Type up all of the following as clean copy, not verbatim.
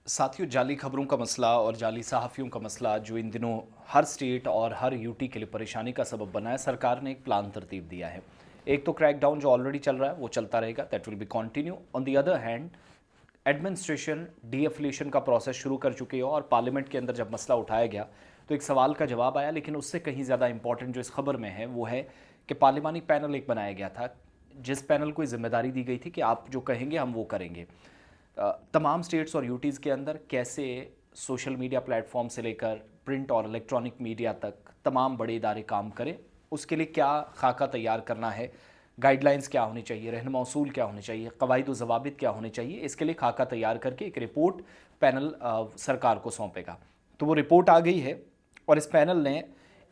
साथियों, जाली खबरों का मसला और जाली सहाफ़ियों का मसला जो इन दिनों हर स्टेट और हर यूटी के लिए परेशानी का सबब बना है, सरकार ने एक प्लान तरतीब दिया है। एक तो क्रैकडाउन जो ऑलरेडी चल रहा है वो चलता रहेगा, that will be continue. On the other hand, administration deaffiliation का प्रोसेस शुरू कर चुकी है और पार्लियामेंट के अंदर जब मसला उठाया गया तो एक सवाल का जवाब आया, लेकिन उससे कहीं ज़्यादा इंपॉर्टेंट जो इस खबर में है वो है कि पार्लिमानी पैनल एक बनाया गया था, जिस पैनल को जिम्मेदारी दी गई थी कि आप जो कहेंगे हम वो करेंगे। तमाम स्टेट्स और यूटीज़ के अंदर कैसे सोशल मीडिया प्लेटफॉर्म से लेकर प्रिंट और इलेक्ट्रॉनिक मीडिया तक तमाम बड़े इदारे काम करें, उसके लिए क्या खाका तैयार करना है, गाइडलाइंस क्या होनी चाहिए, रहनुमा उसूल क्या होने चाहिए, कवायद व ज़वाबित क्या होने चाहिए, इसके लिए खाका तैयार करके एक रिपोर्ट पैनल सरकार को सौंपेगा। तो वो रिपोर्ट आ गई है और इस पैनल ने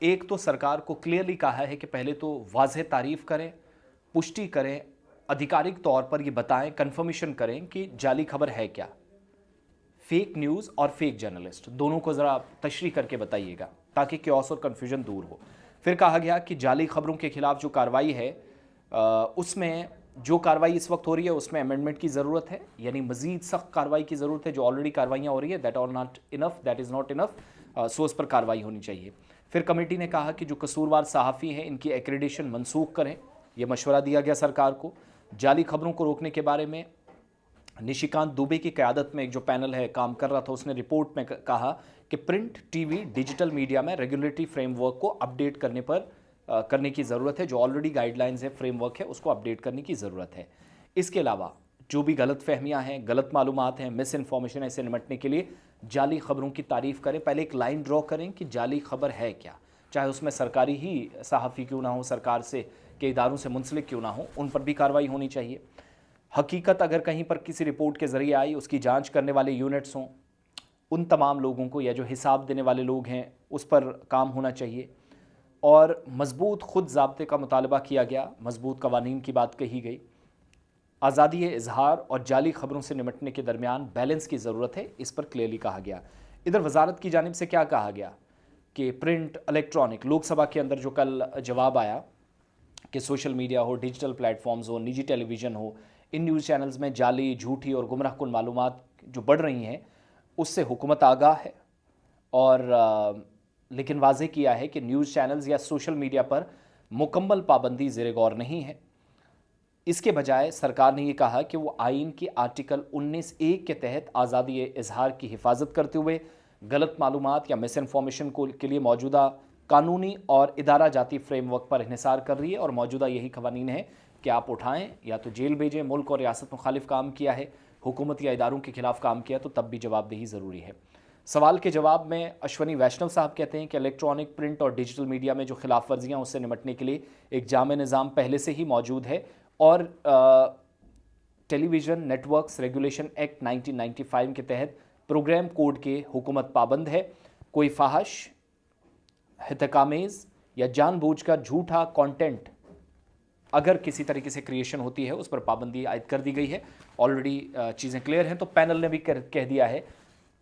एक तो सरकार को क्लियरली कहा है कि पहले तो वाज़ेह तारीफ़ करें, पुष्टि करें, आधिकारिक तौर पर ये बताएं, कंफर्मेशन करें कि जाली खबर है क्या। फेक न्यूज़ और फेक जर्नलिस्ट दोनों को ज़रा तशरीह करके बताइएगा ताकि क्योस और कन्फ्यूजन दूर हो। फिर कहा गया कि जाली खबरों के खिलाफ जो कार्रवाई है उसमें जो कार्रवाई इस वक्त हो रही है उसमें अमेंडमेंट की ज़रूरत है, यानी मज़ीद सख्त कार्रवाई की ज़रूरत है। जो ऑलरेडी कार्रवाइयाँ हो रही है that are not enough, that is not enough, so उस पर कार्रवाई होनी चाहिए। फिर कमेटी ने कहा कि जो कसूरवार सहाफ़ी हैं इनकी एक्रेडिशन मनसूख करें, यह मशवरा दिया गया सरकार को। जाली खबरों को रोकने के बारे में निशिकांत दुबे की क़यादत में एक जो पैनल है काम कर रहा था, उसने रिपोर्ट में कहा कि प्रिंट, टीवी, डिजिटल मीडिया में रेगुलेटरी फ्रेमवर्क को अपडेट करने की ज़रूरत है। जो ऑलरेडी गाइडलाइंस है, फ्रेमवर्क है, उसको अपडेट करने की ज़रूरत है। इसके अलावा जो भी गलत फहमियाँ हैं, गलत मालूमात हैं, मिस इन्फॉर्मेशन है, इससे निपटने के लिए जाली खबरों की तारीफ़ करें। पहले एक लाइन ड्रॉ करें कि जाली खबर है क्या, चाहे उसमें सरकारी ही सहाफ़ी क्यों ना हो, सरकार से के इदारों से मुंसलिक क्यों ना हो, उन पर भी कार्रवाई होनी चाहिए। हकीकत अगर कहीं पर किसी रिपोर्ट के ज़रिए आई, उसकी जांच करने वाले यूनिट्स हों, उन तमाम लोगों को या जो हिसाब देने वाले लोग हैं उस पर काम होना चाहिए। और मजबूत खुद ज़ाब्ते का मुतालबा किया गया, मजबूत कवानीन की बात कही गई। आज़ादी इजहार और जाली खबरों से निपटने के दरमियान बैलेंस की ज़रूरत है, इस पर क्लियरली कहा गया। इधर वजारत की जानिब से क्या कहा गया कि प्रिंट, इलेक्ट्रॉनिक, लोकसभा के अंदर जो कल जवाब आया कि सोशल मीडिया हो, डिजिटल प्लेटफॉर्म्स हो, निजी टेलीविज़न हो, इन न्यूज़ चैनल्स में जाली, झूठी और गुमराह कुन मालूमात जो बढ़ रही हैं उससे हुकूमत आगाह है। और लेकिन वाज़ेह किया है कि न्यूज़ चैनल्स या सोशल मीडिया पर मुकम्मल पाबंदी ज़ेर गौर नहीं है। इसके बजाय सरकार ने यह कहा कि वो आइन की आर्टिकल 19(1) के तहत आज़ादी इजहार की हिफाजत करते हुए गलत मालूमात या मिस इन्फॉर्मेशन को के लिए मौजूदा कानूनी और इदारा जाती फ्रेमवर्क पर इन्हिसार कर रही है। और मौजूदा यही कवानीन है कि आप उठाएं या तो जेल भेजें, मुल्क और रियासत मुखालिफ काम किया है, हुकूमत या इदारों के खिलाफ काम किया तो तब भी जवाबदेही ज़रूरी है। सवाल के जवाब में अश्वनी वैष्णव साहब कहते हैं कि इलेक्ट्रॉनिक, प्रिंट और डिजिटल मीडिया में जो खिलाफ वर्जियाँ उससे निपटने के लिए एक जामे निज़ाम पहले से ही मौजूद है और टेलीविज़न नेटवर्क्स रेगुलेशन एक्ट 1995 के तहत प्रोग्राम कोड के हुकूमत पाबंद है। कोई फाहश, हितकामेज़ या जानबूझकर झूठा कंटेंट अगर किसी तरीके से क्रिएशन होती है उस पर पाबंदी आयद कर दी गई है। ऑलरेडी चीज़ें क्लियर हैं। तो पैनल ने भी कह दिया है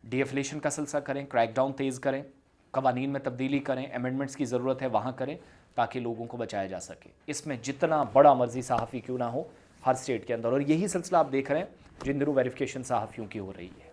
डीएफिलेशन का सिलसिला करें, क्रैकडाउन तेज़ करें, कवानीन में तब्दीली करें, अमेंडमेंट्स की ज़रूरत है वहाँ करें ताकि लोगों को बचाया जा सके। इसमें जितना बड़ा मर्जी सहाफ़ी क्यों ना हो हर स्टेट के अंदर, और यही सिलसिला आप देख रहे हैं जिन दिनों वेरिफिकेशन सहाफ़ियों की हो रही है।